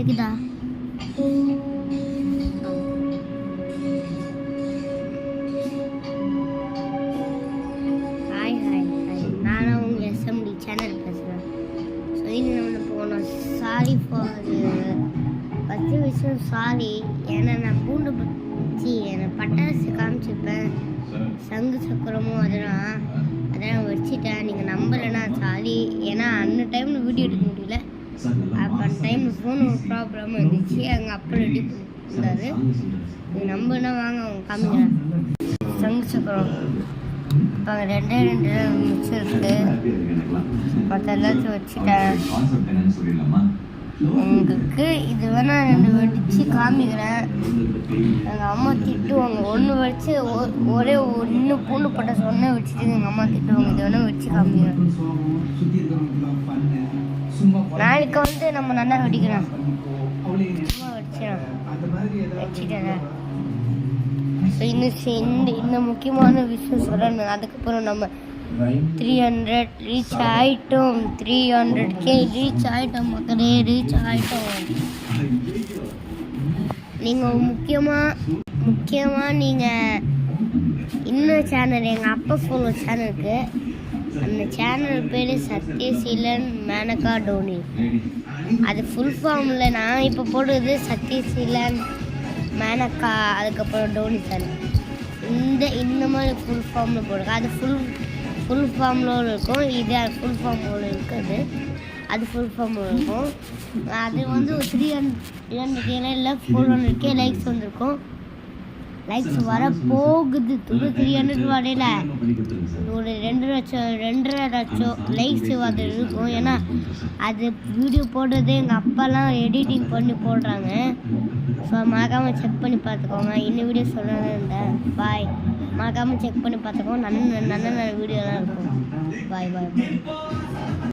கேக்குதா? Hi hi hi, நானும் உங்கள் எஸ்எம்டி சேனல் பேசுகிறேன். ஸோ இன்னும் நம்ம போனோம். சாரி ஃபார் ஃபஸ்ட்டு விஷயம் சாரி. ஏன்னா நான் பூண்டு பச்சி பட்டாசு காமிச்சிருப்பேன், சங்கு சக்கரமும் அதெல்லாம் வச்சுட்டேன். நீங்கள் நம்பலைன்னா சாரி. ஏன்னா அந்த டைமில் வீடியோ எடுக்க முடியல. அப்போ அந்த டைமில் ஃபோன் ஒரு ப்ராப்ளம் இருந்துச்சு. எங்கள் அப்பா ரெடி பண்ணியிருந்தாரு. இது நம்பனா வாங்க அவங்க காமிக்கிறேன். சங்கு சக்கரம் இப்போ ரெண்டே மிச்சம் இருக்குது. மற்ற எல்லாத்தையும் வச்சுட்டேன். உங்களுக்கு இது வேணால் 2 வெடித்து காமிக்கிறேன். எங்கள் அம்மா திட்டுவாங்க. ஒன்று வச்சு ஒரே இன்னும் பூண்டு பட்டாசு ஒன்றே வச்சுட்டு எங்கள் அம்மா திட்டுவாங்க. இது வேணால் வச்சு காமிக்கிறேன். நாளைக்கு நம்ம நல்லா வெடிக்கிறோம். சும்மா வச்சுட்டேன். ஸோ இன்னும் முக்கியமான விஷயம் சொல்லணும். அதுக்கப்புறம் நம்ம 300 ரீச் ஆகிட்டோம். 300K ரீச் ஆகிட்டோம் மக்களே, ரீச் ஆகிட்டோம். நீங்கள் முக்கியமாக நீங்கள் இன்னும் சேனல், எங்கள் அப்பா ஃபோன் சேனலுக்கு, அந்த சேனல் பேர் சத்யசீலன் மேனகா டோனி. அது ஃபுல் ஃபார்மில் நான் இப்போ போடுறது சத்யசீலன் மேனகா அதுக்கப்புறம் டோனி சேனல். இந்த மாதிரி ஃபுல் ஃபார்மில் போடுங்க. அது ஃபுல் ஃபார்மில் இருக்கும். இது ஃபுல் ஃபார்மில் இருக்குது. அது ஃபுல் ஃபார்மில் இருக்கும். அது ஒரு 300K இல்லை 400K லைக்ஸ் வந்திருக்கும். லைக்ஸ் வர போகுது. 300 வரையில ஒரு 2.5 லட்சம் லைக்ஸ் அது இருக்கும். ஏன்னா அது வீடியோ போடுறது எங்கள் அப்பாலாம் எடிட்டிங் பண்ணி போடுறாங்க. ஸோ மறக்காமல் செக் பண்ணி பார்த்துக்கோங்க. இன்னும் வீடியோ சொல்லணும் இருந்தேன். பாய். மறக்காமல் செக் பண்ணி பார்த்துக்கோங்க. நல்ல வீடியோலாம் இருக்கும். பாய் பாய்.